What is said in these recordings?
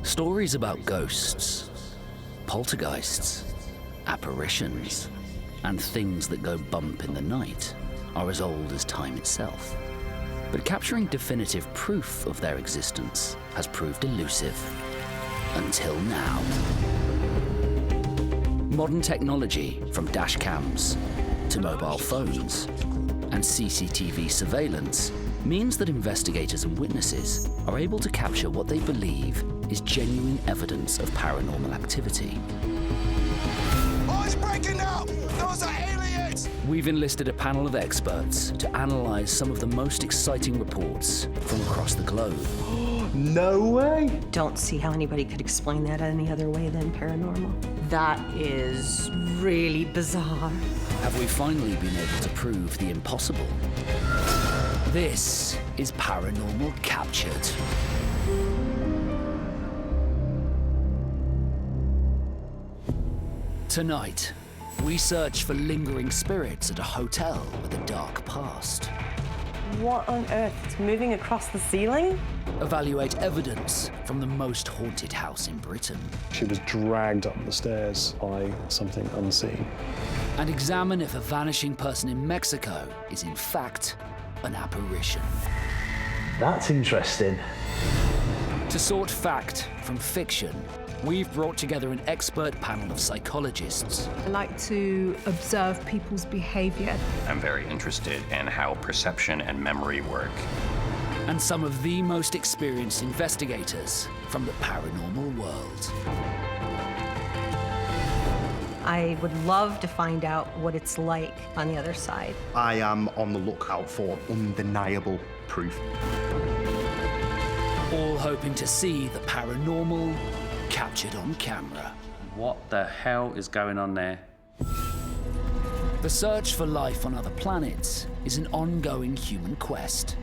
Stories about ghosts, poltergeists, apparitions, and things that go bump in the night are as old as time itself. But capturing definitive proof of their existence has proved elusive. Until now. Modern technology, from dash cams to mobile phones and CCTV surveillance, means that investigators and witnesses are able to capture what they believe is genuine evidence of paranormal activity. Oh, it's breaking out! Those are aliens! We've enlisted a panel of experts to analyze some of the most exciting reports from across the globe. No way! Don't see how anybody could explain that any other way than paranormal. That is really bizarre. Have we finally been able to prove the impossible? This is Paranormal Captured. Tonight, we search for lingering spirits at a hotel with a dark past. What on earth? It's moving across the ceiling? Evaluate evidence from the most haunted house in Britain. She was dragged up the stairs by something unseen. And examine if a vanishing person in Mexico is in fact an apparition. That's interesting. To sort fact from fiction, we've brought together an expert panel of psychologists. I like to observe people's behavior. I'm very interested in how perception and memory work. And some of the most experienced investigators from the paranormal world. I would love to find out what it's like on the other side. I am on the lookout for undeniable proof. All hoping to see the paranormal captured on camera. What the hell is going on there? The search for life on other planets is an ongoing human quest.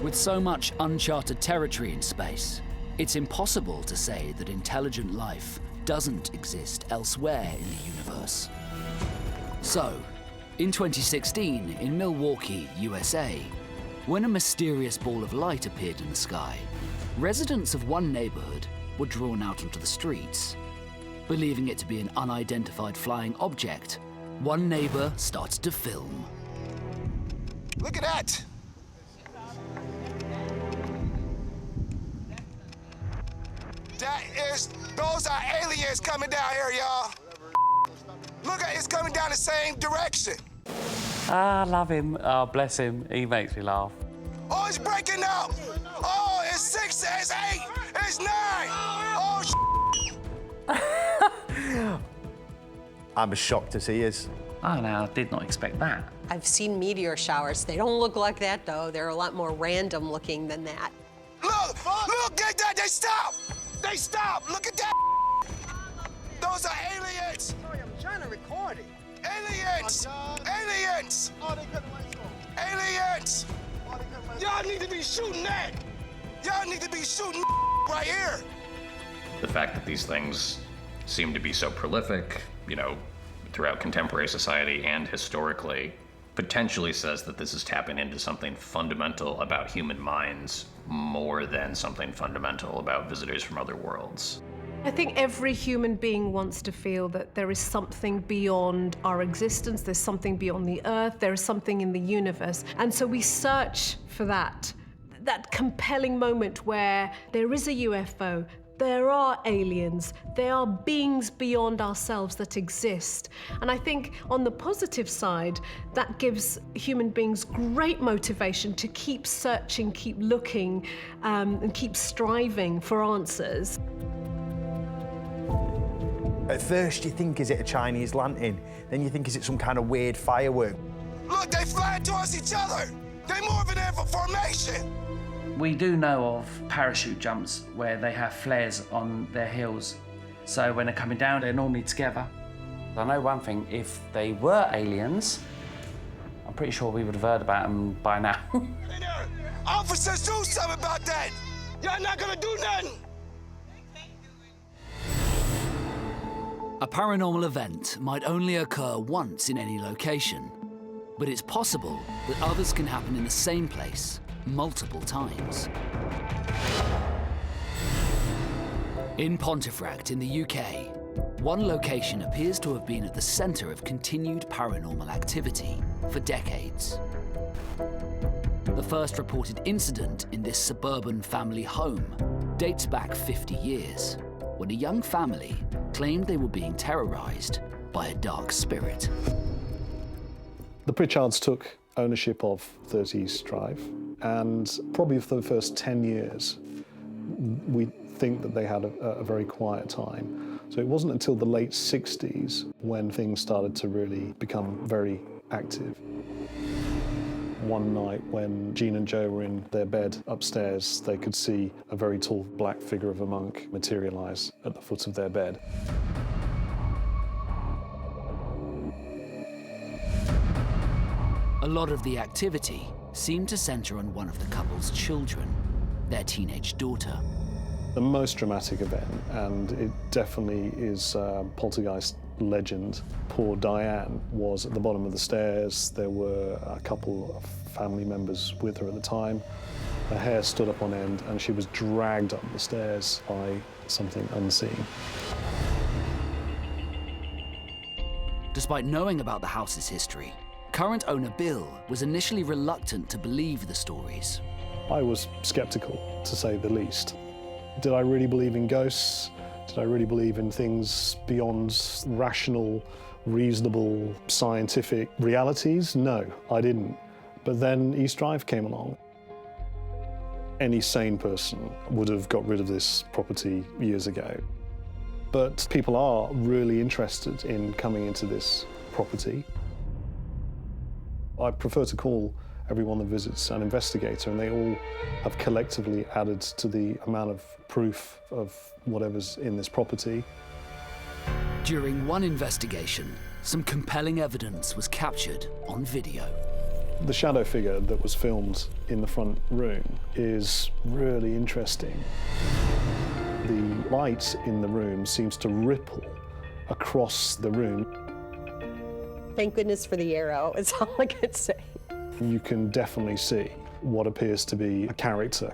With so much uncharted territory in space, it's impossible to say that intelligent life doesn't exist elsewhere in the universe. So, in 2016, in Milwaukee, USA, when a mysterious ball of light appeared in the sky, residents of one neighborhood were drawn out onto the streets. Believing it to be an unidentified flying object, one neighbor started to film. Look at that! Those are aliens coming down here, y'all. Look at it's coming down the same direction. Ah, I love him. Oh, bless him. He makes me laugh. Oh, it's breaking up. Oh, it's 6, it's 8, it's 9. Oh, I'm as shocked as he is. Oh, no, I did not expect that. I've seen meteor showers. They don't look like that, though. They're a lot more random looking than that. Look at that, they stop. They stop, look at that. Those are aliens. Sorry, I'm trying to record it. Aliens, aliens. Oh, they cut the lights off. Aliens. Oh, they cut the lights Y'all need to be shooting that. Y'all need to be shooting right here. The fact that these things seem to be so prolific, throughout contemporary society and historically, potentially says that this is tapping into something fundamental about human minds more than something fundamental about visitors from other worlds. I think every human being wants to feel that there is something beyond our existence, there's something beyond the earth, there is something in the universe. And so we search for that compelling moment where there is a UFO, there are aliens, there are beings beyond ourselves that exist. And I think on the positive side, that gives human beings great motivation to keep searching, keep looking, and keep striving for answers. At first you think, is it a Chinese lantern? Then you think, is it some kind of weird firework? Look, they flying towards each other. They moving in formation. We do know of parachute jumps where they have flares on their heels. So when they're coming down, they're normally together. I know one thing, if they were aliens, I'm pretty sure we would have heard about them by now. Hey there, officers, do something about that. Y'all not gonna do nothing. A paranormal event might only occur once in any location, but it's possible that others can happen in the same place multiple times. In Pontefract in the UK, one location appears to have been at the centre of continued paranormal activity for decades. The first reported incident in this suburban family home dates back 50 years, when a young family claimed they were being terrorised by a dark spirit. The Pritchards took ownership of 30 East Drive, and probably for the first 10 years, we think that they had a very quiet time. So it wasn't until the late 60s when things started to really become very active. One night when Jean and Joe were in their bed upstairs, they could see a very tall black figure of a monk materialise at the foot of their bed. A lot of the activity seemed to centre on one of the couple's children, their teenage daughter. The most dramatic event, and it definitely is Poltergeist legend. Poor Diane was at the bottom of the stairs. There were a couple of family members with her at the time. Her hair stood up on end and she was dragged up the stairs by something unseen. Despite knowing about the house's history, current owner Bill was initially reluctant to believe the stories. I was sceptical, to say the least. Did I really believe in ghosts? Did I really believe in things beyond rational, reasonable, scientific realities? No, I didn't. But then East Drive came along. Any sane person would have got rid of this property years ago. But people are really interested in coming into this property. I prefer to call everyone that visits an investigator, and they all have collectively added to the amount of proof of whatever's in this property. During one investigation, some compelling evidence was captured on video. The shadow figure that was filmed in the front room is really interesting. The light in the room seems to ripple across the room. Thank goodness for the arrow, is all I could say. You can definitely see what appears to be a character.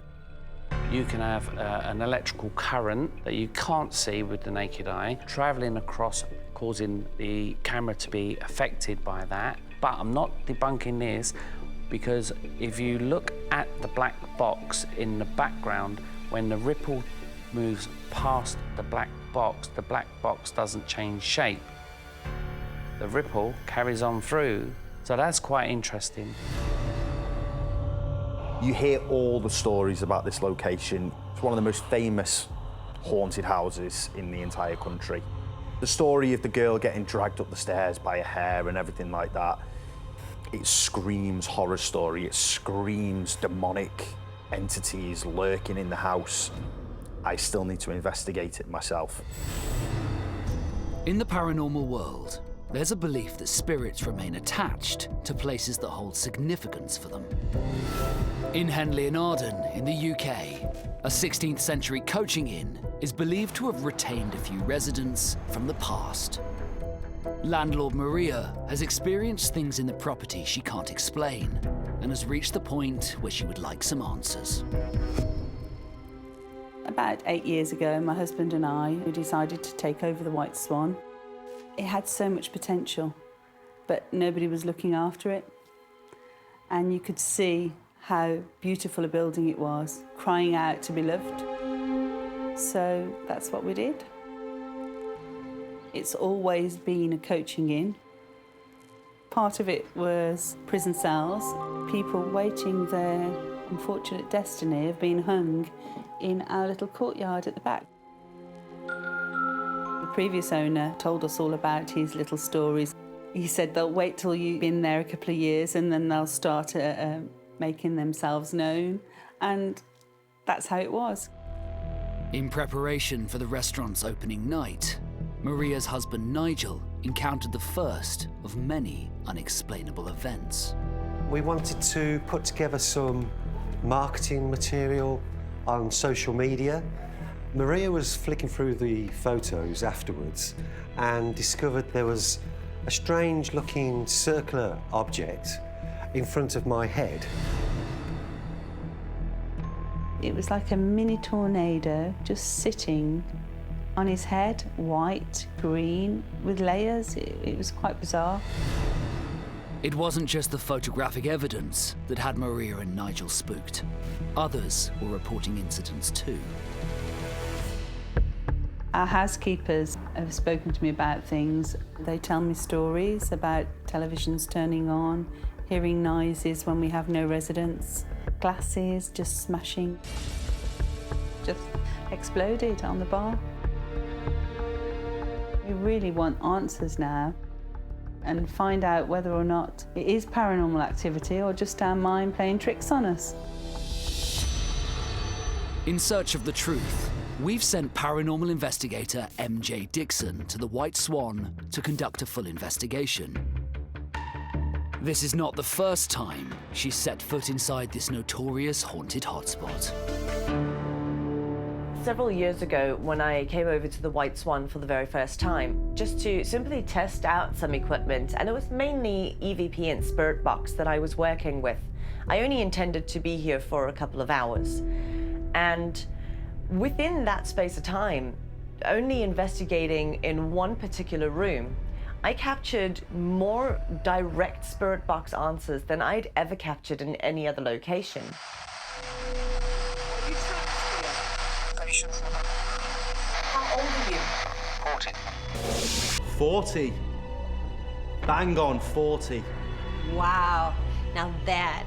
You can have an electrical current that you can't see with the naked eye, travelling across, causing the camera to be affected by that. But I'm not debunking this, because if you look at the black box in the background, when the ripple moves past the black box doesn't change shape. The ripple carries on through, so that's quite interesting. You hear all the stories about this location. It's one of the most famous haunted houses in the entire country. The story of the girl getting dragged up the stairs by her hair and everything like that, it screams horror story, it screams demonic entities lurking in the house. I still need to investigate it myself. In the paranormal world, there's a belief that spirits remain attached to places that hold significance for them. In Henley and Arden, in the UK, a 16th century coaching inn is believed to have retained a few residents from the past. Landlord Maria has experienced things in the property she can't explain and has reached the point where she would like some answers. About 8 years ago, my husband and I decided to take over the White Swan. It had so much potential, but nobody was looking after it. And you could see how beautiful a building it was, crying out to be loved. So that's what we did. It's always been a coaching inn. Part of it was prison cells, people waiting their unfortunate destiny of being hung in our little courtyard at the back. The previous owner told us all about his little stories. He said they'll wait till you've been there a couple of years and then they'll start making themselves known, and that's how it was. In preparation for the restaurant's opening night, Maria's husband Nigel encountered the first of many unexplainable events. We wanted to put together some marketing material on social media. Maria was flicking through the photos afterwards and discovered there was a strange-looking circular object in front of my head. It was like a mini tornado just sitting on his head, white, green, with layers. It was quite bizarre. It wasn't just the photographic evidence that had Maria and Nigel spooked. Others were reporting incidents too. Our housekeepers have spoken to me about things. They tell me stories about televisions turning on, hearing noises when we have no residents, glasses just smashing, just exploded on the bar. We really want answers now and find out whether or not it is paranormal activity or just our mind playing tricks on us. In search of the truth, we've sent paranormal investigator MJ Dixon to the White Swan to conduct a full investigation. This is not the first time she's set foot inside this notorious haunted hotspot. Several years ago, when I came over to the White Swan for the very first time, just to simply test out some equipment, and it was mainly EVP and Spirit Box that I was working with. I only intended to be here for a couple of hours. And within that space of time, only investigating in one particular room, I captured more direct Spirit Box answers than I'd ever captured in any other location. How old are you? 40. Bang on 40. Wow. Now that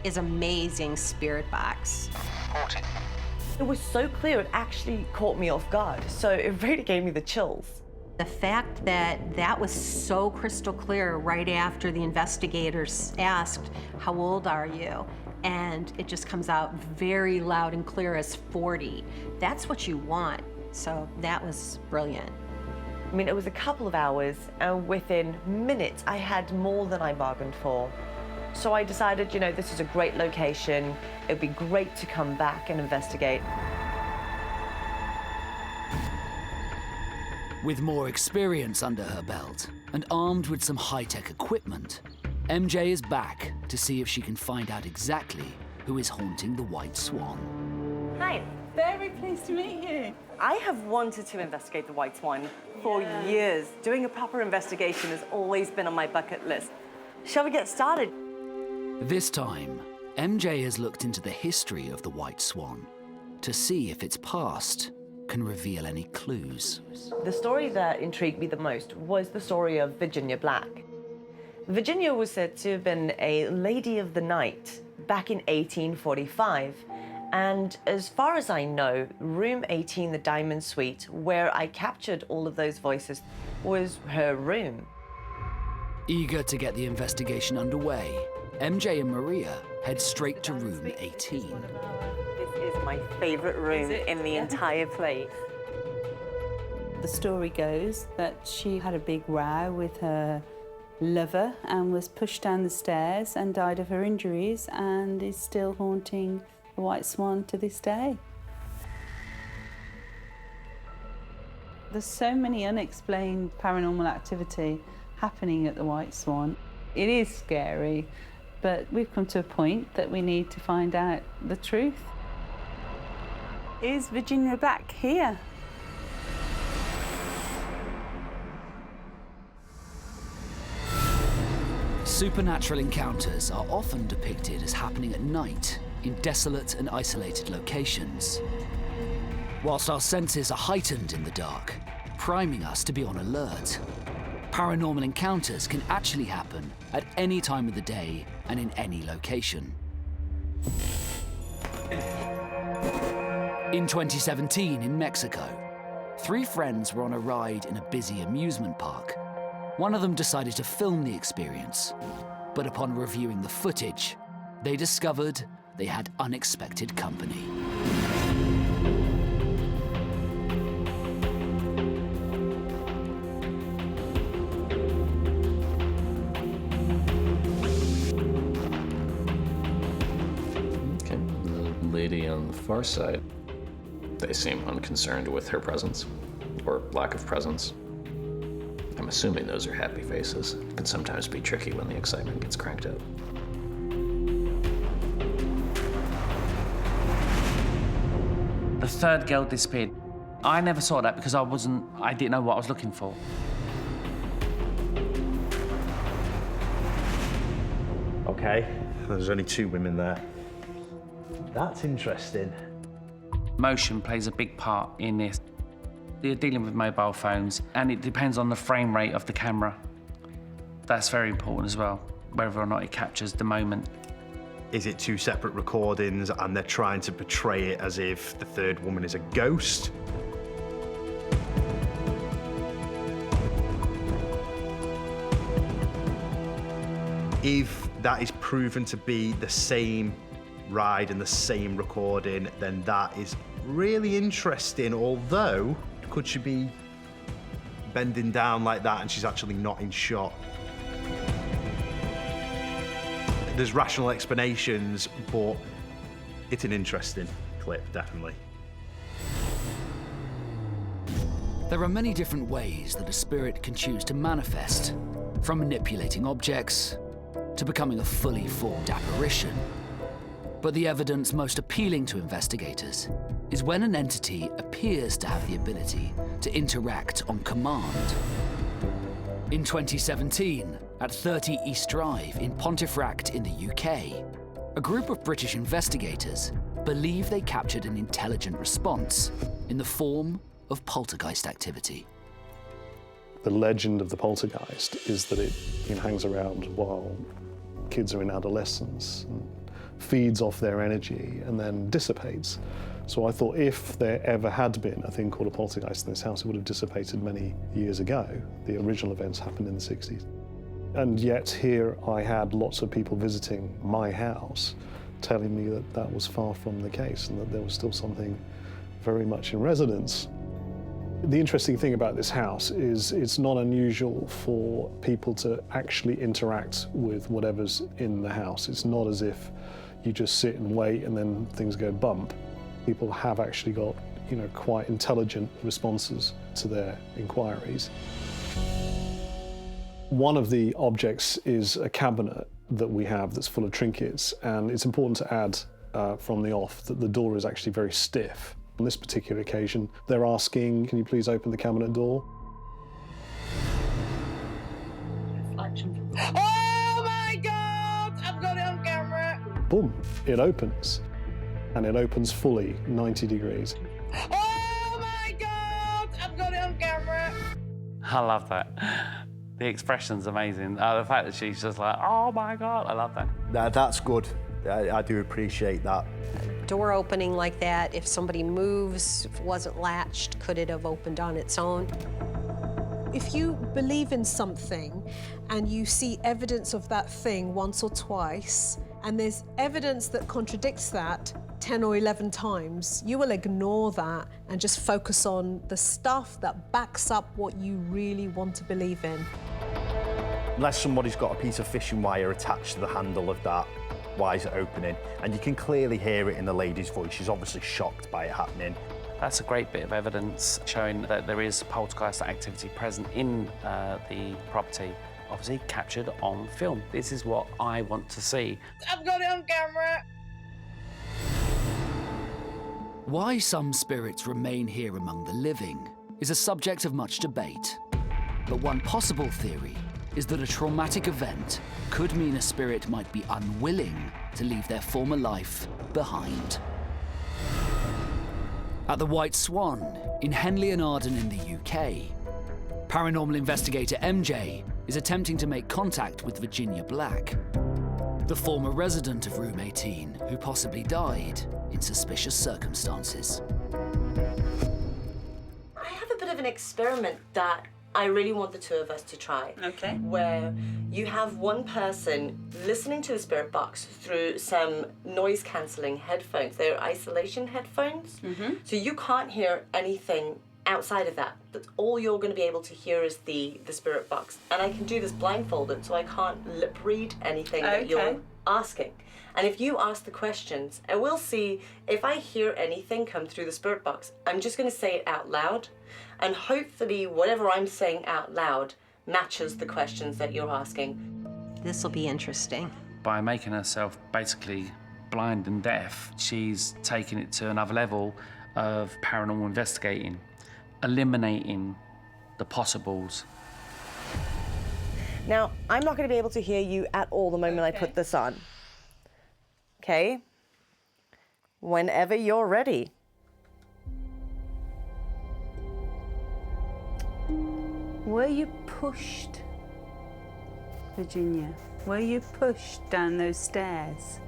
is amazing, Spirit Box. It was so clear, it actually caught me off guard. So it really gave me the chills. The fact that that was so crystal clear right after the investigators asked, "How old are you?" And it just comes out very loud and clear as 40. That's what you want. So that was brilliant. I mean, it was a couple of hours, and within minutes, I had more than I bargained for. So I decided, you know, this is a great location. It'd be great to come back and investigate. With more experience under her belt and armed with some high-tech equipment, MJ is back to see if she can find out exactly who is haunting the White Swan. Hi. Very pleased to meet you. I have wanted to investigate the White Swan for years. Doing a proper investigation has always been on my bucket list. Shall we get started? This time, MJ has looked into the history of the White Swan to see if its past can reveal any clues. The story that intrigued me the most was the story of Virginia Black. Virginia was said to have been a lady of the night back in 1845. And as far as I know, room 18, the Diamond Suite, where I captured all of those voices, was her room. Eager to get the investigation underway, MJ and Maria head straight to room 18. This is my favorite room in the entire place. The story goes that she had a big row with her lover and was pushed down the stairs and died of her injuries and is still haunting the White Swan to this day. There's so many unexplained paranormal activity happening at the White Swan. It is scary, but we've come to a point that we need to find out the truth. Is Virginia Black here? Supernatural encounters are often depicted as happening at night in desolate and isolated locations. Whilst our senses are heightened in the dark, priming us to be on alert, paranormal encounters can actually happen at any time of the day and in any location. In 2017 in Mexico, 3 friends were on a ride in a busy amusement park. One of them decided to film the experience, but upon reviewing the footage, they discovered they had unexpected company. Okay, the lady on the far side, they seem unconcerned with her presence, or lack of presence. I'm assuming those are happy faces. It can sometimes be tricky when the excitement gets cranked up. The third girl disappeared. I never saw that because I didn't know what I was looking for. Okay, there's only 2 women there. That's interesting. Motion plays a big part in this. You're dealing with mobile phones, and it depends on the frame rate of the camera. That's very important as well, whether or not it captures the moment. Is it 2 separate recordings and they're trying to portray it as if the 3rd woman is a ghost? If that is proven to be the same ride and the same recording, then that is really interesting, although could she be bending down like that and she's actually not in shot? There's rational explanations, but it's an interesting clip, definitely. There are many different ways that a spirit can choose to manifest, from manipulating objects to becoming a fully formed apparition. But the evidence most appealing to investigators is when an entity appears to have the ability to interact on command. In 2017, at 30 East Drive in Pontefract in the UK, a group of British investigators believe they captured an intelligent response in the form of poltergeist activity. The legend of the poltergeist is that it hangs around while kids are in adolescence and feeds off their energy and then dissipates. So I thought if there ever had been a thing called a poltergeist in this house, it would have dissipated many years ago. The original events happened in the 60s. And yet here I had lots of people visiting my house telling me that that was far from the case and that there was still something very much in residence. The interesting thing about this house is it's not unusual for people to actually interact with whatever's in the house. It's not as if you just sit and wait and then things go bump. People have actually got, quite intelligent responses to their inquiries. One of the objects is a cabinet that we have that's full of trinkets, and it's important to add from the off that the door is actually very stiff. On this particular occasion, they're asking, can you please open the cabinet door? Oh my God! I've got it on camera! Boom, it opens. And it opens fully 90 degrees. Oh my God! I've got it on camera! I love that. The expression's amazing. The fact that she's just like, oh my God, I love that. That's good. I do appreciate that. Door opening like that, if somebody moves, if it wasn't latched, could it have opened on its own? If you believe in something and you see evidence of that thing once or twice, and there's evidence that contradicts that 10 or 11 times, you will ignore that and just focus on the stuff that backs up what you really want to believe in. Unless somebody's got a piece of fishing wire attached to the handle of that, why is it opening? And you can clearly hear it in the lady's voice. She's obviously shocked by it happening. That's a great bit of evidence showing that there is poltergeist activity present in the property, obviously captured on film. This is what I want to see. I've got it on camera! Why some spirits remain here among the living is a subject of much debate. But one possible theory is that a traumatic event could mean a spirit might be unwilling to leave their former life behind. At the White Swan in Henley and Arden in the UK, paranormal investigator MJ is attempting to make contact with Virginia Black, the former resident of Room 18 who possibly died in suspicious circumstances. I have a bit of an experiment that I really want the 2 of us to try. Okay. Where you have one person listening to the spirit box through some noise-cancelling headphones. They're isolation headphones. Mm-hmm. So you can't hear anything outside of that. But all you're going to be able to hear is the spirit box. And I can do this blindfolded, so I can't lip read anything that you're asking. And if you ask the questions, I will see if I hear anything come through the spirit box, I'm just going to say it out loud. And hopefully whatever I'm saying out loud matches the questions that you're asking. This will be interesting. By making herself basically blind and deaf, she's taken it to another level of paranormal investigating. eliminating the possibles. Now, I'm not going to be able to hear you at all the moment I put this on. Okay? Whenever you're ready. Were you pushed, Virginia? Were you pushed down those stairs?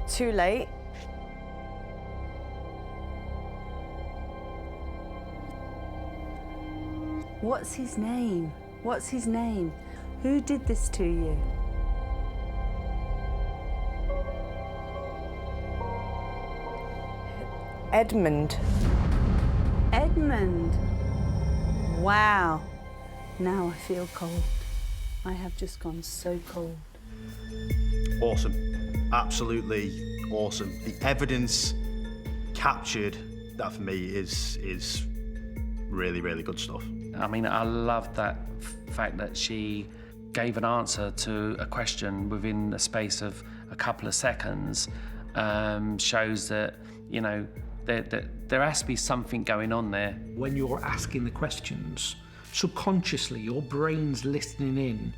Too late. What's his name? What's his name? Who did this to you? Edmund. Edmund. Wow. Now I feel cold. I have just gone so cold. Awesome. Absolutely awesome. The evidence captured, that for me is really, really good stuff. I mean, I love that fact that she gave an answer to a question within the space of a couple of seconds. Shows that, you know, there has to be something going on there. When you're asking the questions, subconsciously your brain's listening in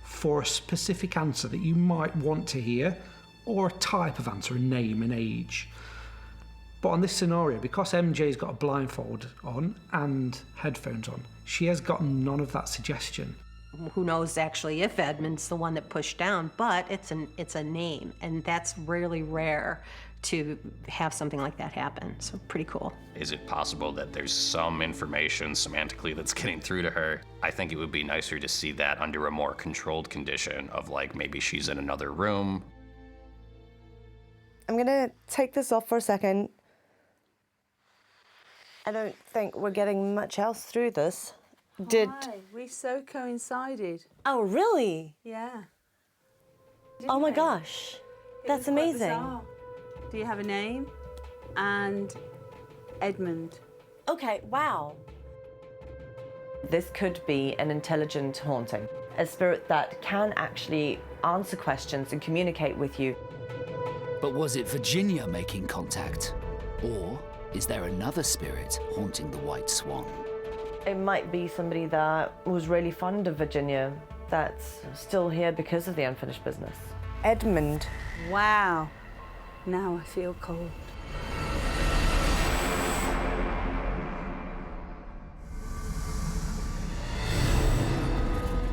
for a specific answer that you might want to hear, or a type of answer, a name, an age. But on this scenario, because MJ's got a blindfold on and headphones on, she has got none of that suggestion. Who knows actually if Edmund's the one that pushed down, but it's a name, and that's really rare to have something like that happen. So pretty cool. Is it possible that there's some information semantically that's getting through to her? I think it would be nicer to see that under a more controlled condition of, like, maybe she's in another room. I'm gonna take this off for a second. I don't think we're getting much else through this. Why? We so coincided. Oh, really? Yeah. Oh my gosh. That's amazing. Do you have a name? And Edmund. Okay, wow. This could be an intelligent haunting, a spirit that can actually answer questions and communicate with you. But was it Virginia making contact? Or is there another spirit haunting the White Swan? It might be somebody that was really fond of Virginia that's still here because of the unfinished business. Edmund. Wow. Now I feel cold.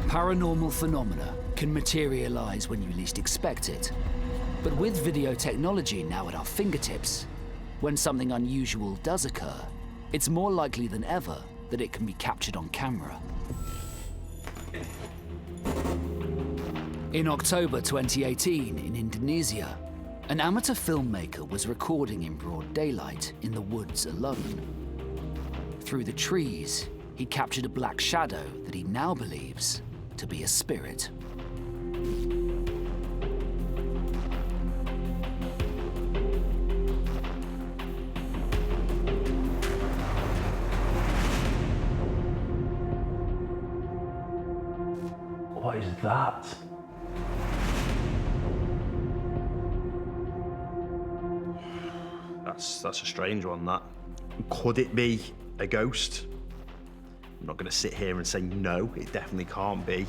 Paranormal phenomena can materialize when you least expect it. But with video technology now at our fingertips, when something unusual does occur, it's more likely than ever that it can be captured on camera. In October 2018 in Indonesia, an amateur filmmaker was recording in broad daylight in the woods alone. Through the trees, he captured a black shadow that he now believes to be a spirit. What is that? That's a strange one, that. Could it be a ghost? I'm not going to sit here and say no, it definitely can't be.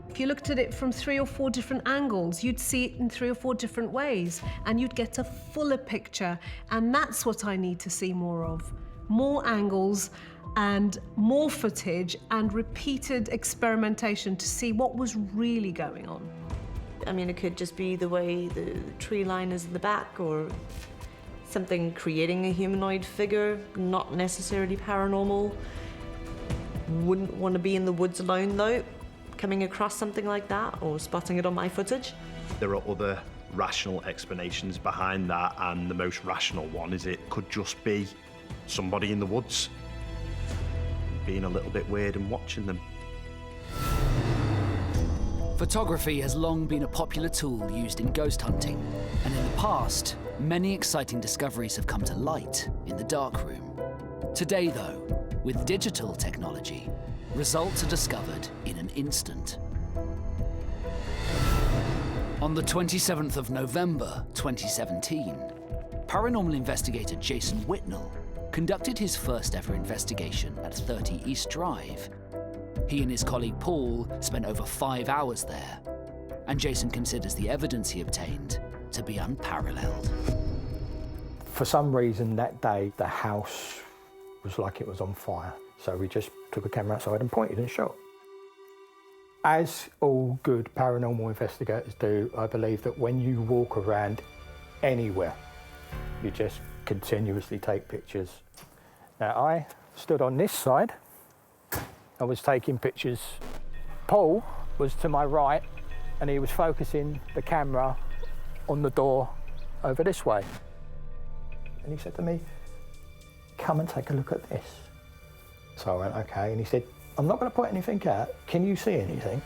If you looked at it from 3 or 4 different angles, you'd see it in 3 or 4 different ways, and you'd get a fuller picture. And that's what I need to see more of. More angles and more footage and repeated experimentation to see what was really going on. I mean, it could just be the way the tree line is in the back, or something creating a humanoid figure, not necessarily paranormal. Wouldn't want to be in the woods alone, though, coming across something like that or spotting it on my footage. There are other rational explanations behind that, and the most rational one is it could just be somebody in the woods being a little bit weird and watching them. Photography has long been a popular tool used in ghost hunting, and in the past, many exciting discoveries have come to light in the darkroom. Today, though, with digital technology, results are discovered in an instant. On the 27th of November 2017, paranormal investigator Jason Whitnell conducted his first ever investigation at 30 East Drive. He and his colleague Paul spent over 5 hours there, and Jason considers the evidence he obtained to be unparalleled. For some reason that day, the house was like it was on fire. So we just took a camera outside and pointed and shot. As all good paranormal investigators do, I believe that when you walk around anywhere, you just continuously take pictures. Now, I stood on this side. I was taking pictures. Paul was to my right, and he was focusing the camera on the door over this way. And he said to me, "Come and take a look at this." So I went, "Okay." And he said, "I'm not going to put anything out. Can you see anything?"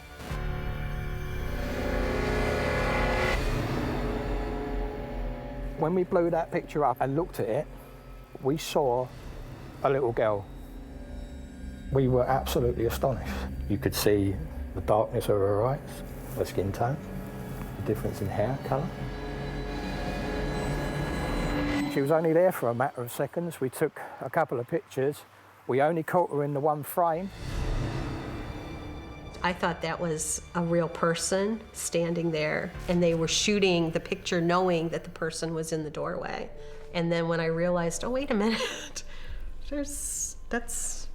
When we blew that picture up and looked at it, we saw a little girl. We were absolutely astonished. You could see the darkness of her eyes, her skin tone, the difference in hair colour. She was only there for a matter of seconds. We took a couple of pictures. We only caught her in the one frame. I thought that was a real person standing there, and they were shooting the picture knowing that the person was in the doorway. And then when I realized, oh, wait a minute, that's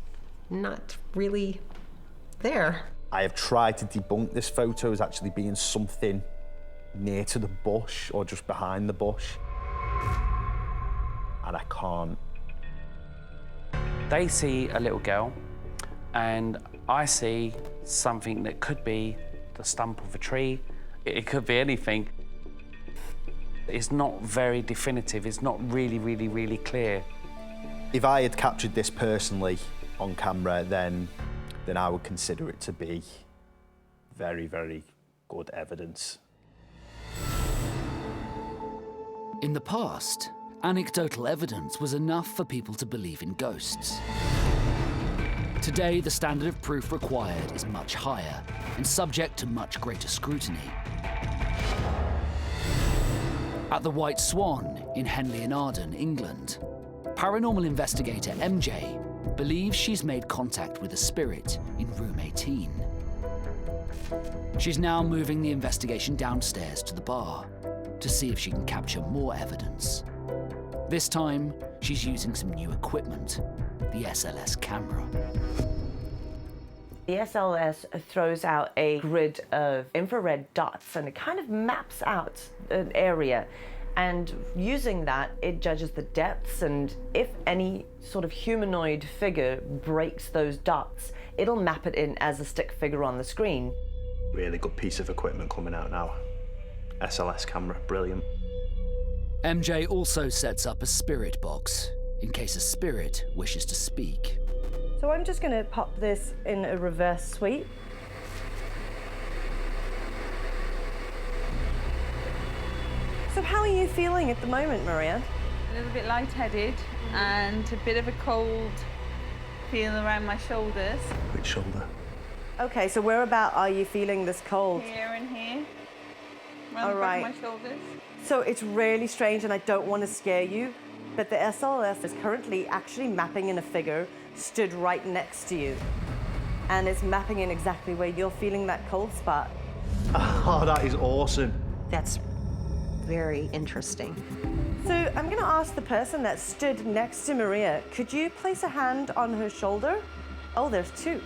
not really there. I have tried to debunk this photo as actually being something near to the bush or just behind the bush, and I can't. They see a little girl, and I see something that could be the stump of a tree. It could be anything. It's not very definitive. It's not really clear. If I had captured this personally on camera, then I would consider it to be very good evidence. In the past, anecdotal evidence was enough for people to believe in ghosts. Today, the standard of proof required is much higher and subject to much greater scrutiny. At the White Swan in Henley in Arden, England, paranormal investigator MJ believes she's made contact with a spirit in room 18. She's now moving the investigation downstairs to the bar to see if she can capture more evidence. This time, she's using some new equipment, the SLS camera. The SLS throws out a grid of infrared dots, and it kind of maps out an area. And using that, it judges the depths, and if any sort of humanoid figure breaks those dots, it'll map it in as a stick figure on the screen. Really good piece of equipment coming out now. SLS camera, brilliant. MJ also sets up a spirit box in case a spirit wishes to speak. So I'm just going to pop this in a reverse sweep. So how are you feeling at the moment, Maria? A little bit lightheaded and a bit of a cold feeling around my shoulders. Which shoulder? Okay, so whereabout are you feeling this cold? Here and here, around All the right. back of my shoulders. So it's really strange, and I don't want to scare you, but the SLS is currently actually mapping in a figure stood right next to you. And it's mapping in exactly where you're feeling that cold spot. Oh, that is awesome. That's very interesting. So I'm going to ask the person that stood next to Maria, could you place a hand on her shoulder? Oh, there's two.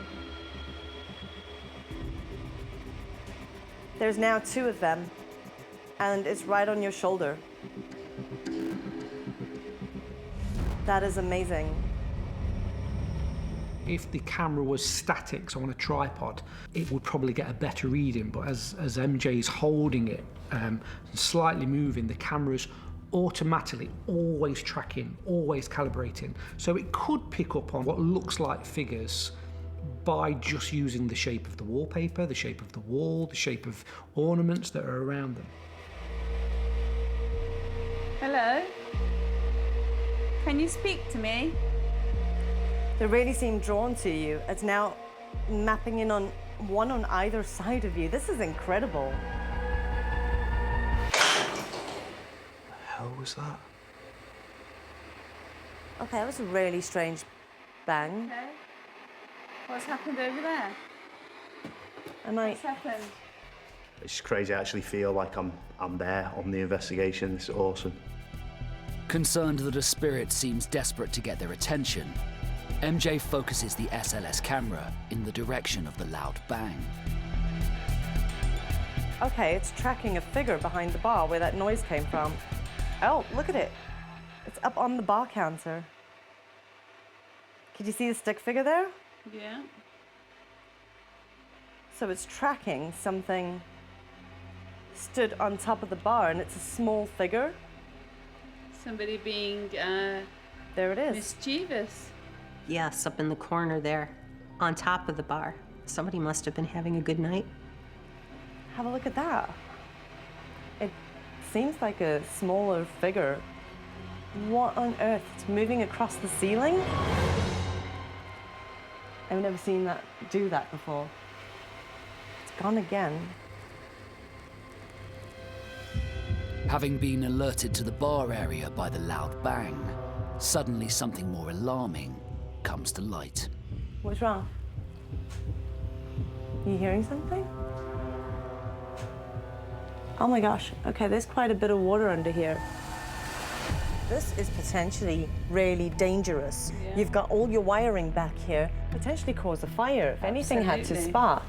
There's now two of them, and it's right on your shoulder. That is amazing. If the camera was static, so on a tripod, it would probably get a better reading, but as MJ's holding it, slightly moving, the camera's automatically always tracking, always calibrating. So it could pick up on what looks like figures by just using the shape of the wallpaper, the shape of the wall, the shape of ornaments that are around them. Hello? Can you speak to me? They really seem drawn to you. It's now mapping in on one on either side of you. This is incredible. hell was that? Okay, that was a really strange bang. Okay. What's happened over there? What's happened? It's just crazy. I actually feel like I'm there on the investigation. It's awesome. Concerned that a spirit seems desperate to get their attention, MJ focuses the SLS camera in the direction of the loud bang. Okay, it's tracking a figure behind the bar where that noise came from. Oh, look at it. It's up on the bar counter. Can you see the stick figure there? Yeah. So it's tracking something stood on top of the bar, and it's a small figure. Somebody being there it is. Mischievous. Yes, up in the corner there, on top of the bar. Somebody must have been having a good night. Have a look at that. It seems like a smaller figure. What on earth? It's moving across the ceiling? I've never seen that do that before. It's gone again. Having been alerted to the bar area by the loud bang, suddenly something more alarming comes to light. What's wrong? You hearing something? Oh my gosh, okay, there's quite a bit of water under here. This is potentially really dangerous. Yeah. You've got all your wiring back here, potentially cause a fire if anything had to Absolutely. spark.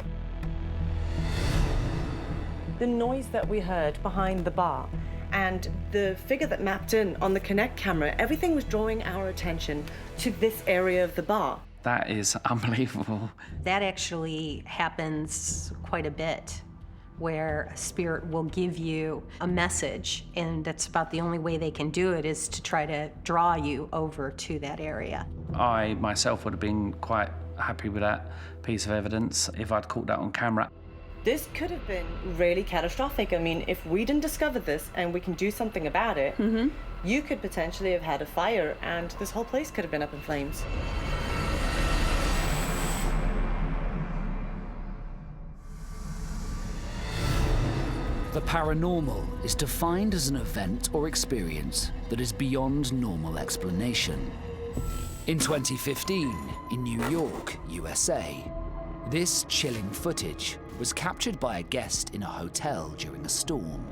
The noise that we heard behind the bar and the figure that mapped in on the Kinect camera, everything was drawing our attention to this area of the bar. That is unbelievable. That actually happens quite a bit, where a spirit will give you a message, and that's about the only way they can do it is to try to draw you over to that area. I myself would have been quite happy with that piece of evidence if I'd caught that on camera. This could have been really catastrophic. I mean, if we didn't discover this and we can do something about it, you could potentially have had a fire and this whole place could have been up in flames. The paranormal is defined as an event or experience that is beyond normal explanation. In 2015, in New York, USA, this chilling footage was captured by a guest in a hotel during a storm.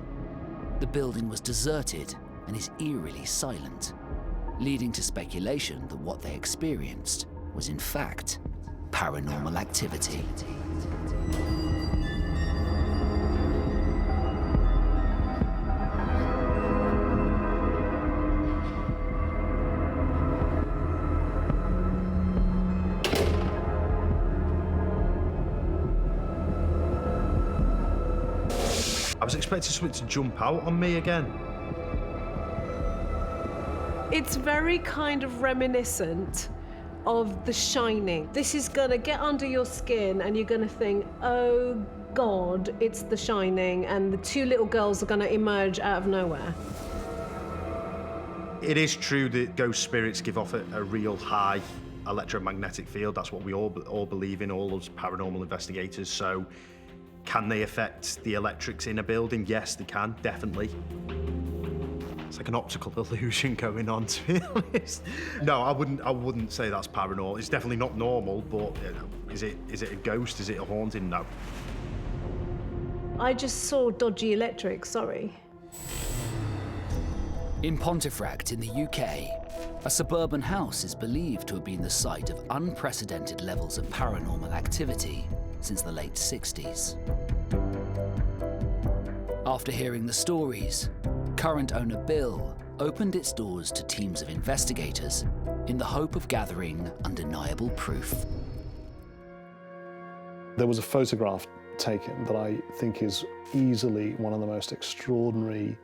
The building was deserted and is eerily silent, leading to speculation that what they experienced was in fact paranormal activity. I was expecting something to jump out on me again. It's very kind of reminiscent of The Shining. This is gonna get under your skin and you're gonna think, oh God, it's The Shining, and the two little girls are gonna emerge out of nowhere. It is true that ghost spirits give off a real high electromagnetic field. That's what we all believe in, all us paranormal investigators. So can they affect the electrics in a building? Yes, they can, definitely. It's like an optical illusion going on, to be honest. No, I wouldn't say that's paranormal. It's definitely not normal, but is it a ghost? Is it a haunting? No. I just saw dodgy electric, sorry. In Pontefract in the UK, a suburban house is believed to have been the site of unprecedented levels of paranormal activity since the late 60s. After hearing the stories, current owner Bill opened its doors to teams of investigators in the hope of gathering undeniable proof. There was a photograph taken that I think is easily one of the most extraordinary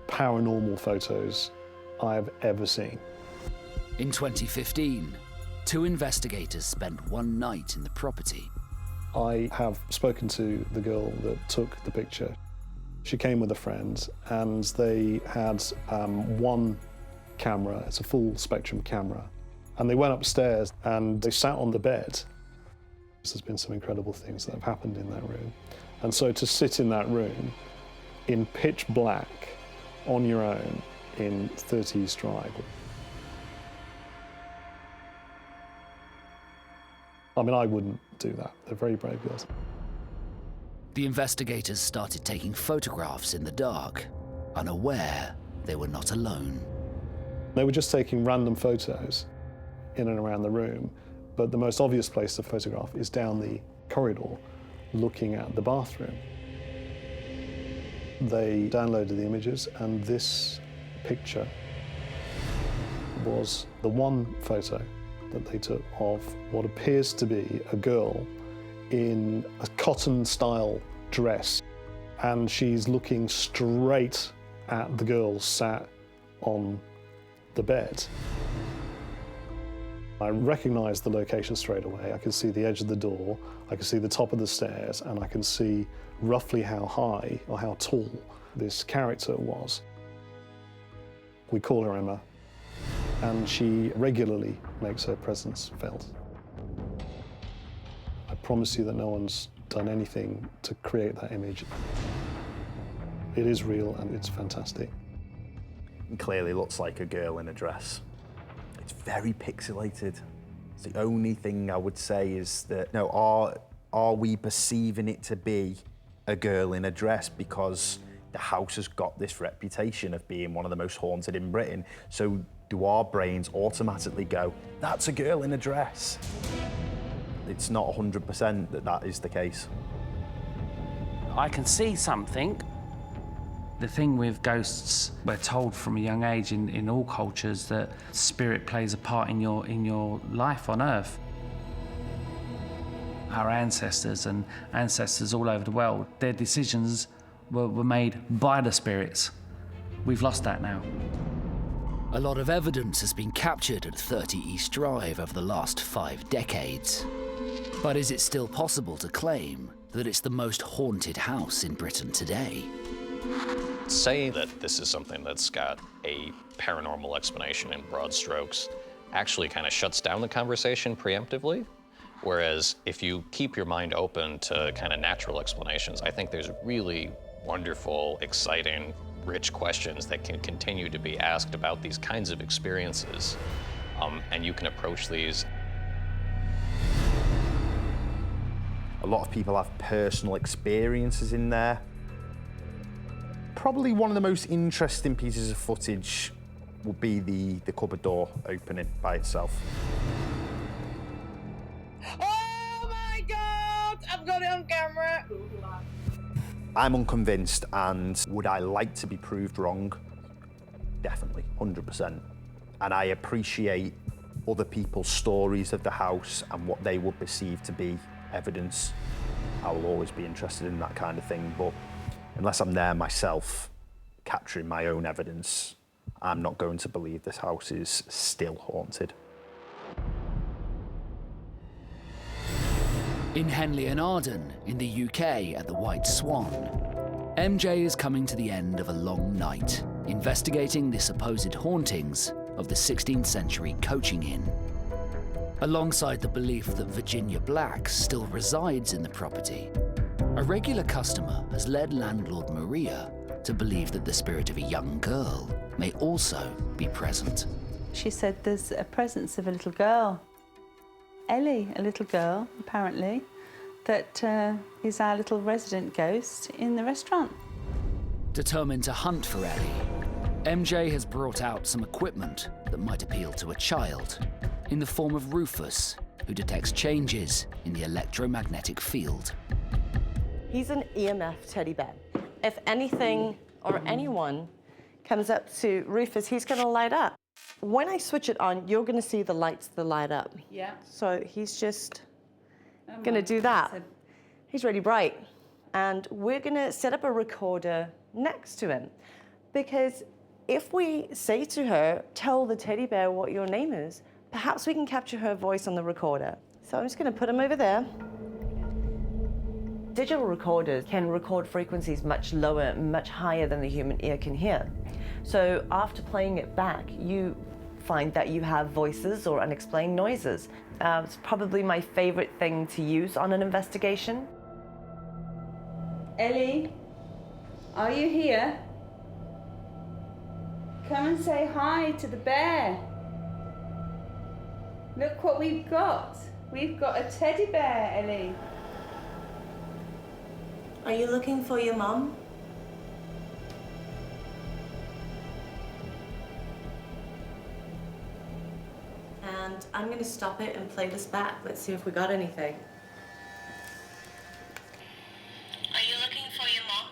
paranormal photos I have ever seen. In 2015, two investigators spent one night in the property. I have spoken to the girl that took the picture. She came with a friend and they had one camera, it's a full spectrum camera, and they went upstairs and they sat on the bed. There's been some incredible things that have happened in that room. And so to sit in that room in pitch black on your own in 30 East Drive. I mean, I wouldn't do that. They're very brave girls. The investigators started taking photographs in the dark, unaware they were not alone. They were just taking random photos in and around the room, but the most obvious place to photograph is down the corridor, looking at the bathroom. They downloaded the images, and this picture was the one photo that they took of what appears to be a girl in a cotton-style dress, and she's looking straight at the girl sat on the bed. I recognised the location straight away. I could see the edge of the door, I could see the top of the stairs, and I can see roughly how high or how tall this character was. We call her Emma, and she regularly makes her presence felt. I promise you that no one's done anything to create that image. It is real and it's fantastic. It clearly looks like a girl in a dress. It's very pixelated. It's the only thing I would say is that, are we perceiving it to be a girl in a dress because the house has got this reputation of being one of the most haunted in Britain? So do our brains automatically go, that's a girl in a dress? It's not 100% that that is the case. I can see something. The thing with ghosts, we're told from a young age in all cultures that spirit plays a part in your life on Earth. Our ancestors and ancestors all over the world, their decisions were made by the spirits. We've lost that now. A lot of evidence has been captured at 30 East Drive over the last 5 decades. But is it still possible to claim that it's the most haunted house in Britain today? Saying that this is something that's got a paranormal explanation in broad strokes actually kind of shuts down the conversation preemptively. Whereas if you keep your mind open to kind of natural explanations, I think there's really wonderful, exciting, rich questions that can continue to be asked about these kinds of experiences. And you can approach these. A lot of people have personal experiences in there. Probably one of the most interesting pieces of footage would be the cupboard door opening by itself. Oh my God! I've got it on camera. I'm unconvinced, and would I like to be proved wrong? Definitely, 100%. And I appreciate other people's stories of the house and what they would perceive to be evidence. I will always be interested in that kind of thing, but unless I'm there myself, capturing my own evidence, I'm not going to believe this house is still haunted. In Henley and Arden, in the UK at the White Swan, MJ is coming to the end of a long night, investigating the supposed hauntings of the 16th century coaching inn. Alongside the belief that Virginia Black still resides in the property, a regular customer has led landlord Maria to believe that the spirit of a young girl may also be present. She said there's a presence of a little girl, Ellie, a little girl, apparently, that is our little resident ghost in the restaurant. Determined to hunt for Ellie, MJ has brought out some equipment that might appeal to a child, in the form of Rufus, who detects changes in the electromagnetic field. He's an EMF teddy bear. If anything or anyone comes up to Rufus, he's going to light up. When I switch it on, you're going to see the lights that light up. Yeah. So he's just going to do that. He's really bright. And we're going to set up a recorder next to him. Because if we say to her, tell the teddy bear what your name is, perhaps we can capture her voice on the recorder. So I'm just going to put him over there. Digital recorders can record frequencies much lower, much higher than the human ear can hear. So after playing it back, you find that you have voices or unexplained noises. It's probably my favorite thing to use on an investigation. Ellie, are you here? Come and say hi to the bear. Look what we've got. We've got a teddy bear, Ellie. Are you looking for your mum? And I'm going to stop it and play this back. Let's see if we got anything. Are you looking for your mom?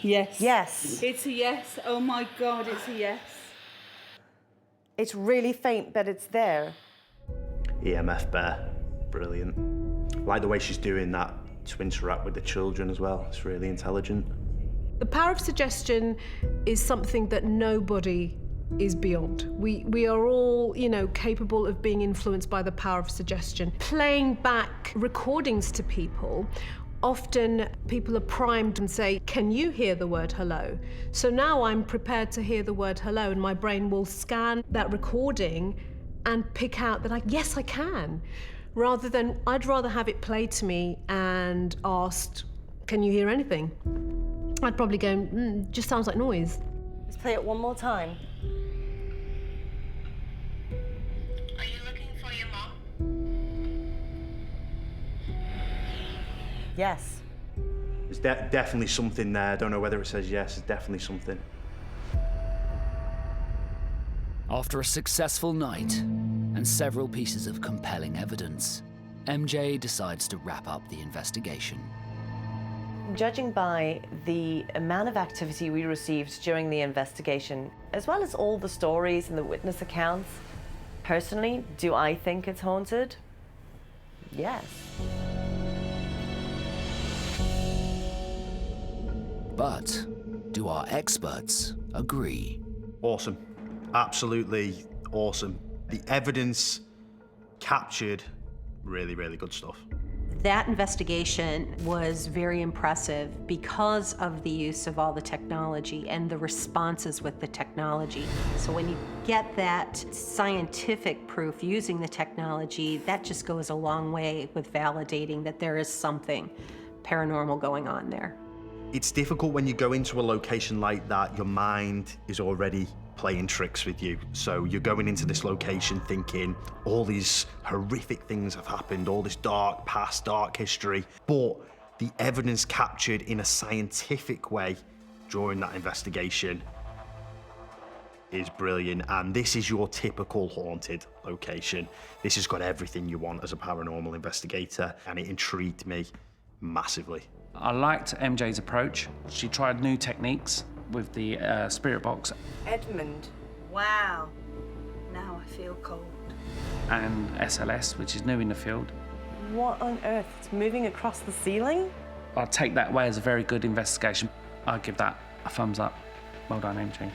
Yes. Yes. It's a yes. Oh my God, it's a yes. It's really faint, but it's there. EMF bear, brilliant. Like the way she's doing that to interact with the children as well. It's really intelligent. The power of suggestion is something that nobody is beyond. We are all, capable of being influenced by the power of suggestion. Playing back recordings to people, often people are primed and say, can you hear the word hello? So now I'm prepared to hear the word hello, and my brain will scan that recording and pick out that yes, I can. Rather than, I'd rather have it played to me and asked, can you hear anything? I'd probably go, just sounds like noise. Let's play it one more time. Are you looking for your mom? Yes. There's definitely something there. I don't know whether it says yes, there's definitely something. After a successful night and several pieces of compelling evidence, MJ decides to wrap up the investigation. Judging by the amount of activity we received during the investigation, as well as all the stories and the witness accounts, personally, do I think it's haunted? Yes. But do our experts agree? Awesome. Absolutely awesome. The evidence captured really, really good stuff. That investigation was very impressive because of the use of all the technology and the responses with the technology. So when you get that scientific proof using the technology, that just goes a long way with validating that there is something paranormal going on there. It's difficult when you go into a location like that, your mind is already playing tricks with you. So you're going into this location thinking all these horrific things have happened, all this dark past, dark history, but the evidence captured in a scientific way during that investigation is brilliant. And this is your typical haunted location. This has got everything you want as a paranormal investigator, and it intrigued me massively. I liked MJ's approach. She tried new techniques with the spirit box. Edmund. Wow. Now I feel cold. And SLS, which is new in the field. What on earth? It's moving across the ceiling? I'd take that away as a very good investigation. I'd give that a thumbs up. Well done, MJ.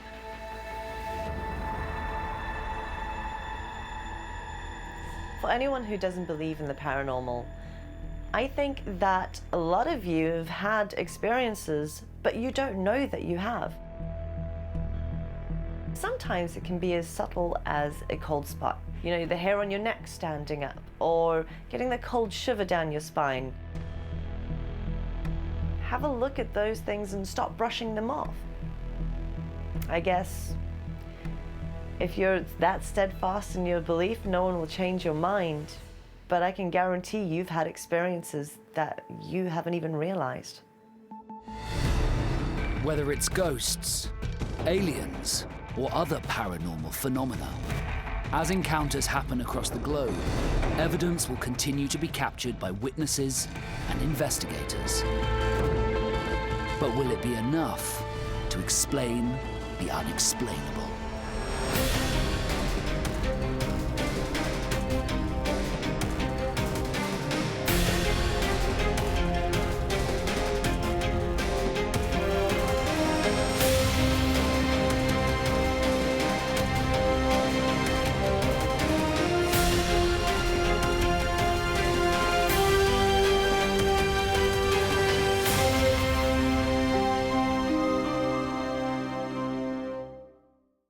For anyone who doesn't believe in the paranormal, I think that a lot of you have had experiences, but you don't know that you have. Sometimes it can be as subtle as a cold spot. You know, the hair on your neck standing up, or getting the cold shiver down your spine. Have a look at those things and stop brushing them off. I guess if you're that steadfast in your belief, no one will change your mind. But I can guarantee you've had experiences that you haven't even realized. Whether it's ghosts, aliens, or other paranormal phenomena, as encounters happen across the globe, evidence will continue to be captured by witnesses and investigators. But will it be enough to explain the unexplainable?